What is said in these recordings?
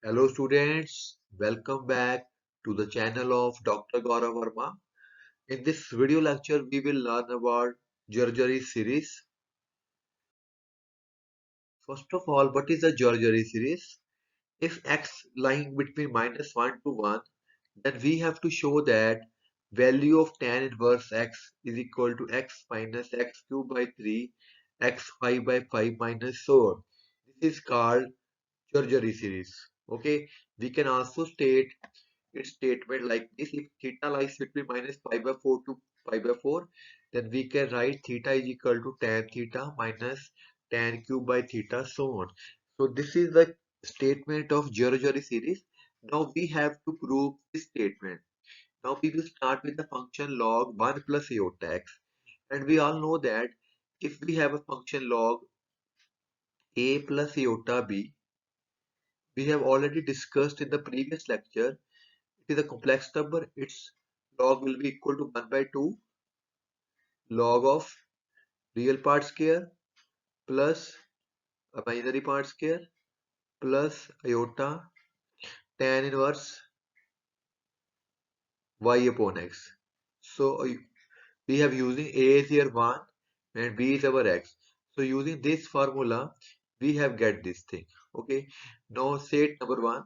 Hello students, welcome back to the channel of Dr. Gaurav Verma. In this video lecture, we will learn about Jarjari series. First of all, what is a Jarjari series? If x lying between -1 to 1, then we have to show that value of tan inverse x is equal to x minus x cubed by 3, x 5 by 5 minus so on. This is called Jarjari series. Okay, we can also state its statement like this: if theta lies between -pi/4 to pi/4, then we can write theta is equal to tan theta minus tan cube by theta, so on. So this is the statement of Jarjari series. Now we have to prove this statement. Now we will start with the function log 1 plus iota x. And we all know that if we have a function log a plus iota b, we have already discussed in the previous lecture, it is a complex number. Its log will be equal to 1 by 2 log of real part square plus imaginary part square plus iota tan inverse y upon x. So we have using a is here 1 and b is our x. So using this formula, we have get this thing. Okay. Now set number 1.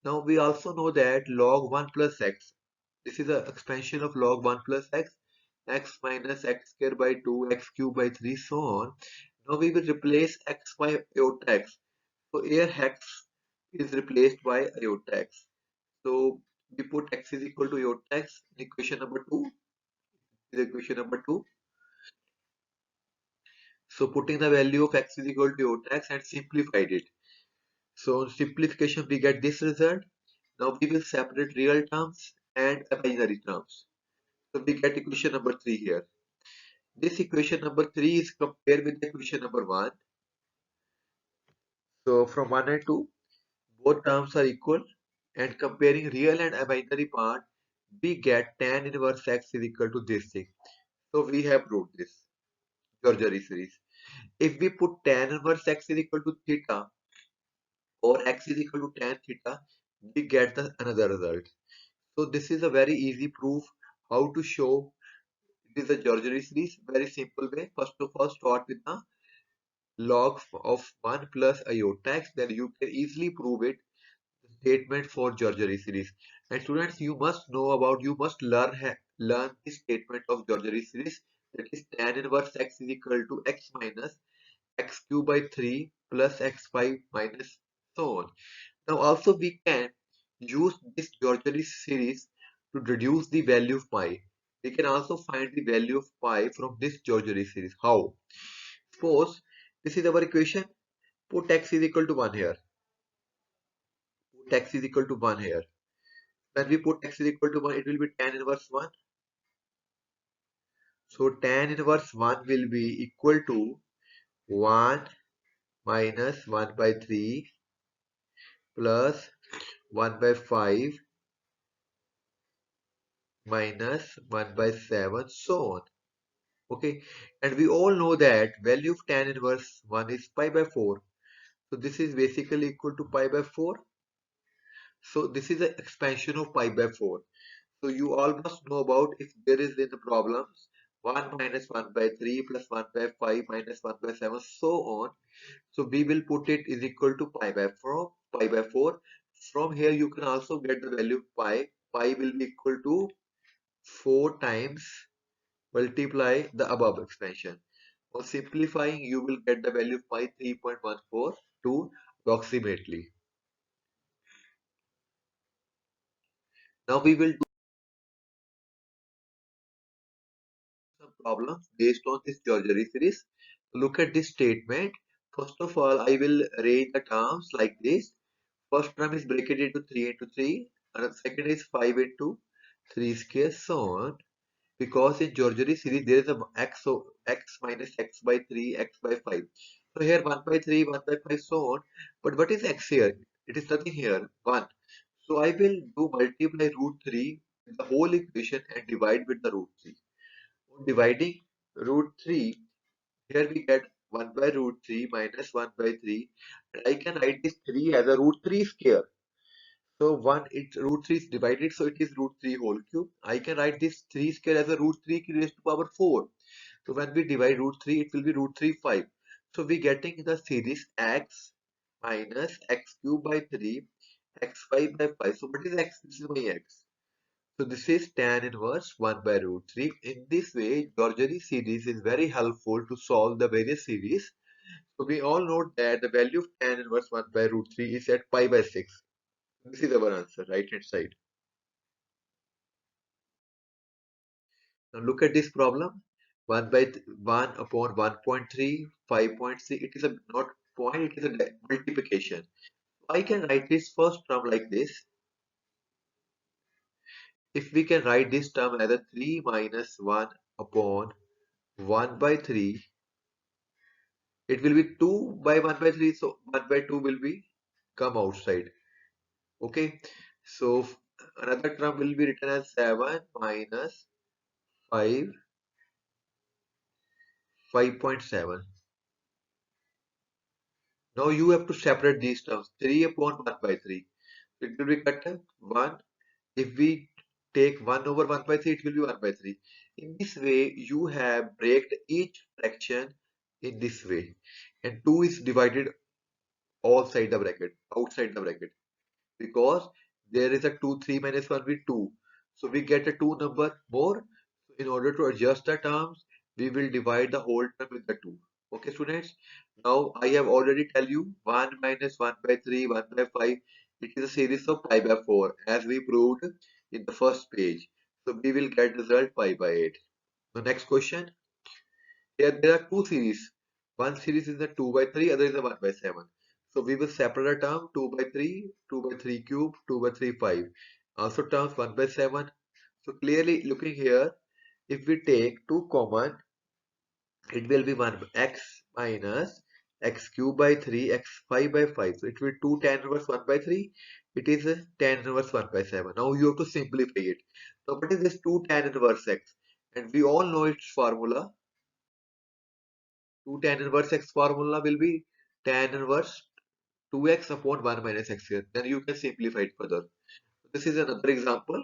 Now we also know that log 1 plus x. This is an expansion of log 1 plus x minus x square by 2, x cube by 3, so on. Now we will replace x by iota x. So here x is replaced by iota x. So we put x is equal to iota x in equation number 2. Is equation number 2. So putting the value of x is equal to iota x and simplified it. So on simplification we get this result. Now we will separate real terms and imaginary terms. So we get equation number 3 here. This equation number 3 is compared with equation number 1. So from 1 and 2, both terms are equal, and comparing real and imaginary part, we get tan inverse x is equal to this thing. So we have proved this Jarjari series. If we put tan inverse x is equal to theta or x is equal to tan theta, we get the another result. So this is a very easy proof how to show it is a Jarjari series. Very simple way. First of all, start with the log of 1 plus iota x, then you can easily prove it statement for Jarjari series. And students, you must learn the statement of Jarjari series, that is tan inverse x is equal to x minus x cube by 3 plus x5 minus so on. Now also we can use this Jarjari series to reduce the value of pi. We can also find the value of pi from this Jarjari series. How? Suppose this is our equation. Put x is equal to 1 here. Put x is equal to 1 here. When we put x is equal to 1, it will be tan inverse 1. So tan inverse 1 will be equal to 1 minus 1 by 3 plus 1 by 5 minus 1 by 7, so on. Okay, and we all know that value of tan inverse 1 is pi by 4. So this is basically equal to pi by 4. So this is an expansion of pi by 4. So you all must know about, if there is in the problems 1 minus 1 by 3 plus 1 by 5 minus 1 by 7, so on. So we will put it is equal to pi by 4. Pi by 4. From here you can also get the value of pi. Pi will be equal to 4 times multiply the above expansion. On simplifying, you will get the value of pi 3.142 approximately. Now we will do some problems based on this Jarjari series. Look at this statement. First of all, I will arrange the terms like this. First term is break it into 3 into 3, and the second is 5 into 3 square, so on. Because in Jarjari series there is a x, so x minus x by 3, x by 5. So here 1 by 3, 1 by 5, so on. But what is x here? It is nothing here, 1. So I will do multiply root 3 with the whole equation and divide with the root 3. On dividing root 3, here we get 1 by root 3 minus 1 by 3. And I can write this 3 as a root 3 square. So root 3 is divided, so it is root 3 whole cube. I can write this 3 square as a root 3 raised to power 4. So when we divide root 3, it will be root 3 5. So we getting the series x minus x cube by 3, x 5 by 5. So what is x? This is my x. So this is tan inverse 1 by root 3. In this way, Georgian series is very helpful to solve the various series. So we all know that the value of tan inverse 1 by root 3 is at pi by 6. This is our answer, right hand side. Now look at this problem. 1 upon 1.3, 5.3. It is a not point, it is a multiplication. I can write this first term like this. If we can write this term as a 3 minus 1 upon 1 by 3, it will be 2 by 1 by 3. So 1 by 2 will be come outside. Okay. So another term will be written as 7 minus 5, 5.7. Now you have to separate these terms. 3 upon 1 by 3. It will be cut as 1. If we take 1 over 1 by 3, it will be 1 by 3. In this way, you have breaked each fraction in this way. And 2 is divided outside the bracket. Because there is a 2, 3 minus 1 with 2. So we get a 2 number more. In order to adjust the terms, we will divide the whole term with the 2. Okay, students. Now I have already tell you 1 minus 1 by 3, 1 by 5. It is a series of pi by 4 as we proved in the first page. So we will get result pi by 8. The next question. Here there are two series. One series is the 2 by 3, other is the 1 by 7. So we will separate a term 2 by 3, 2 by 3 cube, 2 by 3 5. Also terms 1 by 7. So clearly looking here, if we take 2 common, it will be 1 x minus x cube by 3, x 5 by 5. So it will be 2 tan inverse 1 by 3. It is a tan inverse 1 by 7. Now you have to simplify it. So what is this 2 tan inverse x? And we all know its formula. 2 tan inverse x formula will be tan inverse 2x upon 1 minus x here. Then you can simplify it further. This is another example.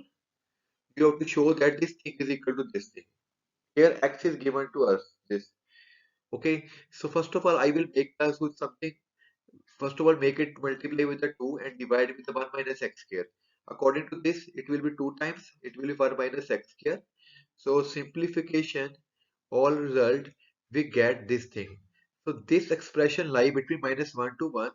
You have to show that this thing is equal to this thing. Here x is given to us. This. Okay. So first of all, I will make us with something. First of all, make it multiply with the 2 and divide with the 1 minus x square. According to this, it will be 2 times. It will be 1 minus x square. So simplification, all result, we get this thing. So this expression lie between minus 1 to 1.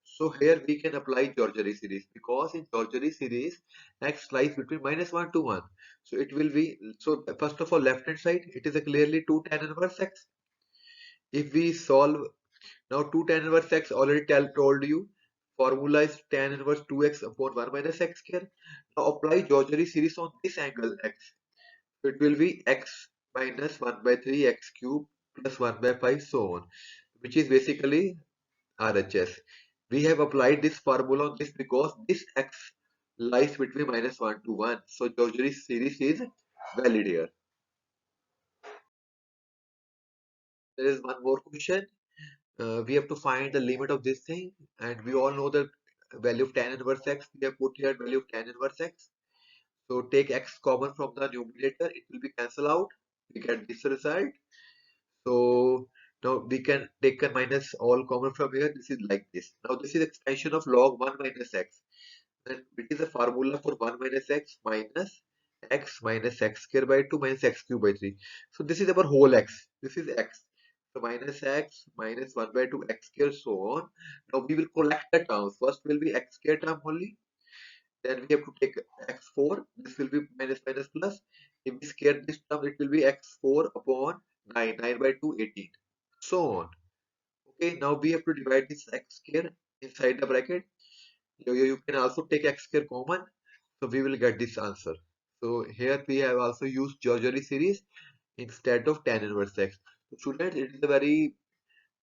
So here we can apply Georgian series because in Georgian series x lies between minus 1 to 1. So it will be, so first of all left hand side it is a clearly 2 tan inverse x. If we solve now 2 tan inverse x already told you formula is tan inverse 2x upon 1 minus x square. Now apply Georgian series on this angle x. So it will be x minus 1 by 3 x cube plus 1 by 5 so on, which is basically RHS. We have applied this formula on this because this x lies between minus 1 to 1. So George's series is valid here. There is one more question. We have to find the limit of this thing, and we all know the value of tan inverse x. We have put here value of tan inverse x. So take x common from the numerator, it will be cancelled out. We get this result. So now we can take a minus all common from here. This is like this. Now this is expansion of log 1 minus x. Then it is a formula for 1 minus x square by 2 minus x cube by 3. So this is our whole x. This is x. So minus x minus 1 by 2 x square so on. Now we will collect the terms. First will be x square term only. Then we have to take x4. This will be minus minus plus. If we square this term, it will be x4 upon 9. 9 by 2, 18. So on. Okay, now we have to divide this x square inside the bracket. You can also take x square common. So we will get this answer. So here we have also used Georgian series instead of tan inverse x. So students, it is a very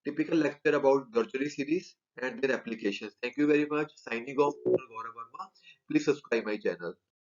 typical lecture about Georgian series and their applications. Thank you very much. Signing off, Gaurav Verma. Please subscribe my channel.